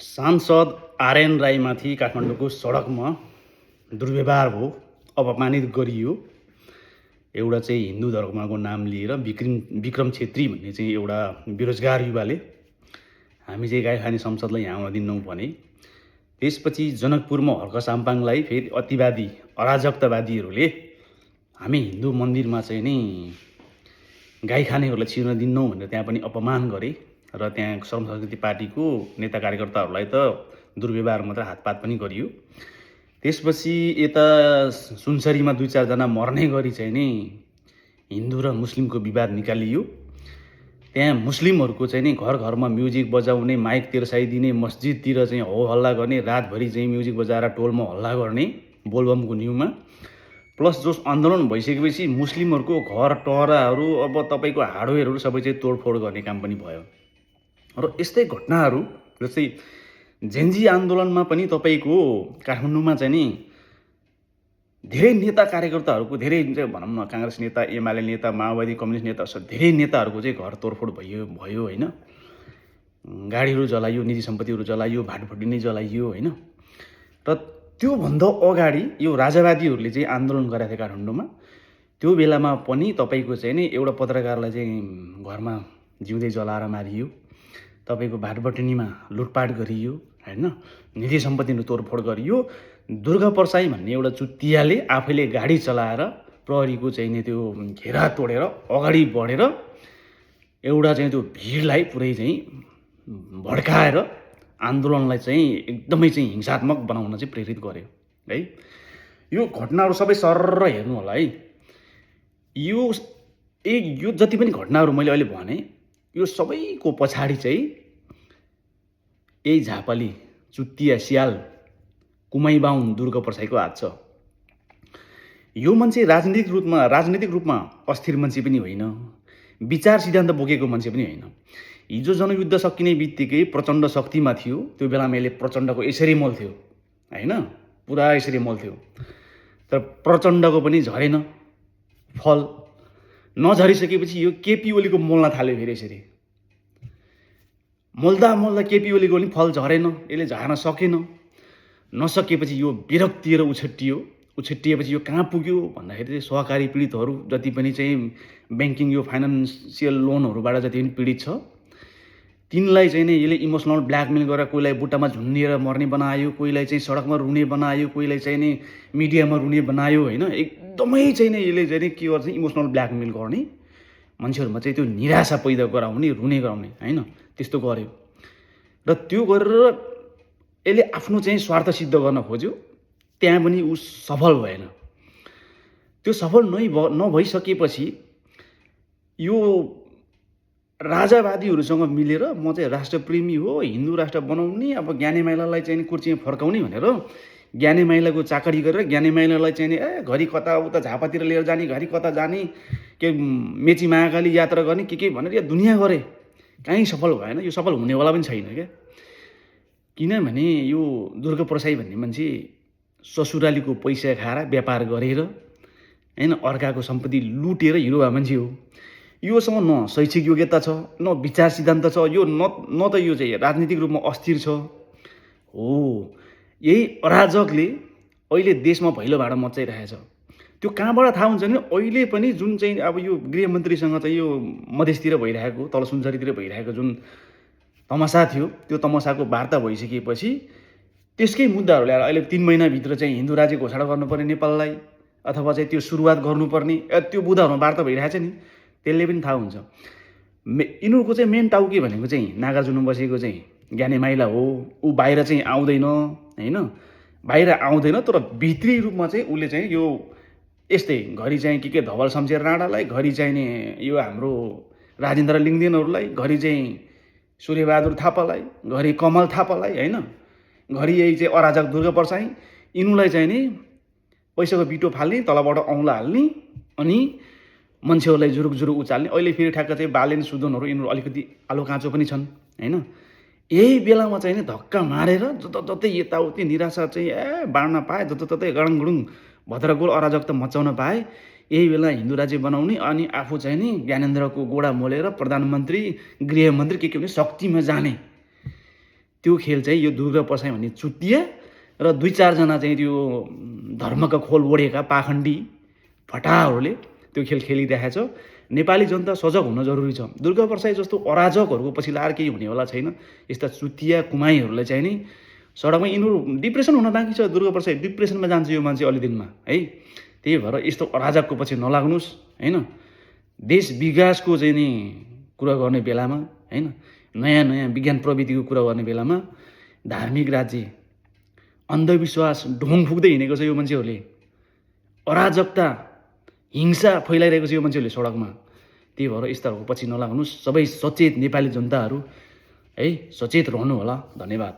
सांसद आरएन राईमाथि काठमाडौँको सडकमा दुर्व्यवहार भयो, अपमानित गरियो। एउटा चाहिँ हिन्दू धर्मको नाम लिएर विक्रम छेत्री भन्ने चाहिँ एउटा बेरोजगार युवाले हामी चाहिँ गाई खाने संसदलाई यहाँ आउन दिन्नौँ भने, त्यसपछि जनकपुरमा हर्क साम्पाङलाई फेरि अतिवादी अराजकतावादीहरूले हामी हिन्दू मन्दिरमा चाहिँ नि गाई खानेहरूलाई छिर्न दिन्नौँ भनेर त्यहाँ पनि अपमान गरे र त्यहाँ श्रम संस्कृति पार्टीको नेता कार्यकर्ताहरूलाई त दुर्व्यवहार मात्र हातपात पनि गरियो। त्यसपछि यता सुनसरीमा 2-4 जना मर्ने गरी चाहिँ नि हिन्दू र मुस्लिमको विवाद निकालियो। त्यहाँ मुस्लिमहरूको चाहिँ नि घर घरमा म्युजिक बजाउने, माइक तेर्साइदिने, मस्जिदतिर चाहिँ हो हल्ला गर्ने, रातभरि चाहिँ म्युजिक बजाएर टोलमा हल्ला गर्ने बोलबमको न्युमा। प्लस जो आन्दोलन भइसकेपछि मुस्लिमहरूको घर टहराहरू, अब तपाईँको हार्डवेयरहरू सबै चाहिँ तोडफोड गर्ने काम पनि भयो। र यस्तै घटनाहरू जस्तै जेन्जी आन्दोलनमा पनि तपाईँको काठमाडौँमा चाहिँ नि धेरै नेता कार्यकर्ताहरूको, धेरै भनौँ न काङ्ग्रेस नेता, एमाले नेता, माओवादी कम्युनिस्ट नेता, धेरै नेताहरूको चाहिँ घर तोडफोड भयो होइन। गाडीहरू जलाइयो, निजी सम्पत्तिहरू जलाइयो, भाटभुटी नै जलाइयो होइन। र त्योभन्दा अगाडि यो राजावादीहरूले चाहिँ आन्दोलन गरेको थियो काठमाडौँमा। त्यो बेलामा पनि तपाईँको चाहिँ नि एउटा पत्रकारलाई चाहिँ घरमा जिउँदै जलाएर मारियो, तपाईँको भाटबटनीमा लुटपाट गरियो होइन, निजी सम्पत्तिहरू तोडफोड गरियो। दुर्गा परसाई भन्ने एउटा चुत्तियाले आफैले गाडी चलाएर प्रहरीको चाहिँ नि त्यो घेरा तोडेर अगाडि बढेर एउटा चाहिँ त्यो भिडलाई पुरै चाहिँ भड्काएर आन्दोलनलाई चाहिँ एकदमै चाहिँ हिंसात्मक बनाउन चाहिँ प्रेरित गर्यो है। यो घटनाहरू सबै सरर हेर्नु होला है। यो जति पनि घटनाहरू मैले अहिले भने, यो सबैको पछाडि चाहिँ यही झापाली चुत्तिया सियाल कुमाईबाहुन दुर्गा परसाईको हात छ। यो मान्छे राजनीतिक रूपमा अस्थिर मान्छे पनि होइन, विचार सिद्धान्त बोकेको मान्छे पनि होइन। हिजो जनयुद्ध सकिने बित्तिकै प्रचण्ड शक्तिमा थियो, त्यो बेलामा यसले प्रचण्डको यसरी मोल्थ्यो होइन, पुरा यसरी मोल्थ्यो। तर प्रचण्डको पनि झरेन फल। नझरिसकेपछि यो केपी ओलीको मोल्न थाल्यो फेरि यसरी। मोल्दा केपी ओलीको पनि फल झरेन, यसले झार्न सकेन। नसकेपछि यो विरक्तिएर उछेट्टिएपछि यो कहाँ पुग्यो भन्दाखेरि चाहिँ सहकारी पीडितहरू जति पनि चाहिँ ब्याङ्किङ यो फाइनेन्सियल लोनहरूबाट जति पनि पीडित छ, तिनलाई चाहिँ नि यसले इमोसनल ब्ल्याकमेल गरेर कोहीलाई बुट्टामा झुन्डिएर मर्ने बनायो, कोहीलाई चाहिँ सडकमा रुने बनायो, कोहीलाई चाहिँ नि मिडियामा रुने बनायो होइन। एकदमै चाहिँ नि यसले चाहिँ नि के गर्छ, इमोसनल ब्ल्याकमेल गर्ने, मान्छेहरूमा चाहिँ त्यो निराशा पैदा गराउने, रुने गराउने होइन, त्यस्तो गर्यो। र त्यो गरेर यसले आफ्नो चाहिँ स्वार्थ सिद्ध गर्न खोज्यो, त्यहाँ पनि ऊ सफल भएन। त्यो सफल नभइसकेपछि यो राजावादीहरूसँग मिलेर म चाहिँ राष्ट्रप्रेमी हो, हिन्दू राष्ट्र बनाउने, अब ज्ञाने माइलालाई चाहिँ कुर्सीमा फर्काउने भनेर ज्ञाने माइलाको चाकरी गरेर ज्ञाने माइलालाई चाहिँ घरि कता उता झापातिर लिएर जाने, घरि कता जाने, के मेची महाकाली यात्रा गर्ने, के भनेर यो दुनियाँ गरे, कहीँ सफल भएन। यो सफल हुनेवाला पनि छैन क्या। किनभने यो दुर्गा परसाई भन्ने मान्छे ससुरालीको पैसा खाएर व्यापार गरेर होइन, अर्काको सम्पत्ति लुटेर हिरो भए मान्छे हो। योसँग न शैक्षिक योग्यता छ, न विचार सिद्धान्त छ, यो न त यो चाहिँ राजनीतिक रूपमा अस्थिर छ। हो, यही अराजकले अहिले देशमा भैलो भाँडा मचाइरहेछ। त्यो कहाँबाट थाहा हुन्छ भने अहिले पनि जुन चाहिँ अब यो गृहमन्त्रीसँग चाहिँ यो मधेसतिर भइरहेको, तल सुनसरीतिर भइरहेको जुन तमासा थियो, त्यो तमासाको वार्ता भइसकेपछि त्यसकै मुद्दाहरू ल्याएर अहिले 3 महिनाभित्र चाहिँ हिन्दू राज्य घोषणा गर्नुपर्ने नेपाललाई, अथवा चाहिँ त्यो सुरुवात गर्नुपर्ने, त्यो मुद्दाहरूमा वार्ता भइरहेछ नि, त्यसले पनि थाहा हुन्छ। यिनीहरूको चाहिँ मेन टाउके भनेको चाहिँ नागार्जुनमा बसेको चाहिँ ज्ञाने माइला हो। ऊ बाहिर चाहिँ आउँदैन होइन, बाहिर आउँदैन, तर भित्री रूपमा चाहिँ उसले चाहिँ यो यस्तै घरि चाहिँ के धवल शमशेर राणालाई, घरि चाहिँ नि यो हाम्रो राजेन्द्र लिङ्गदेनहरूलाई, घरि चाहिँ सूर्यबहादुर थापालाई, घरि कमल थापालाई होइन, घरि यही चाहिँ अराजक दुर्गा परसाई, यिनीलाई चाहिँ नि पैसाको बिटो फाल्ने, तलबाट औँला हाल्ने, अनि मान्छेहरूलाई जुरुक उचाल्ने। अहिले फेरि ठ्याक्क चाहिँ बालेन सुदनहरू यिनीहरू अलिकति आलो काँचो पनि छन् होइन। यही बेलामा चाहिँ नि धक्का मारेर जतततै यताउति निराशा चाहिँ बाँड्न पाए, जतततै गडङगुडुङ भद्रगोल अराजकता मचाउन पाए। यही बेला हिन्दू राज्य बनाउने, अनि आफू चाहिँ नि ज्ञानेन्द्रको गोडा मोलेर प्रधानमन्त्री, गृहमन्त्री के भने शक्तिमा जाने। त्यो खेल चाहिँ यो दुर्गा प्रसाई भन्ने चुतिया र 2-4 जना चाहिँ त्यो धर्मका खोल ओढेका पाखण्डी फटाहरूले त्यो खेल खेलिरहेको छ। नेपाली जनता सजग हुन जरुरी छ। दुर्गा प्रसाई जस्तो अराजकहरूको पछि लाएर केही हुनेवाला छैन। यस्ता चुतिया कुमाईहरूलाई चाहिँ नि सडकमा यिनीहरू डिप्रेसन हुन बाँकी छ। दुर्गा प्रसाई डिप्रेसनमा जान्छ यो मान्छे अलि दिनमा है। त्यही भएर यस्तो अराजकको पछि नलाग्नुहोस् हैन। देश विकासको चाहिँ नि कुरा गर्ने बेलामा हैन, नयाँ नयाँ विज्ञान प्रविधिको कुरा गर्ने बेलामा धार्मिक राज्य अन्धविश्वास ढोङ फुक्दै हिँडेको छ यो मान्छेहरूले। अराजकता हिंसा फैलाइरहेको छ यो मान्छेहरूले सडकमा। त्यही भएर यस्ताहरूको पछि नलाग्नुहोस्। सबै सचेत नेपाली जनताहरू है, सचेत रहनु होला। धन्यवाद।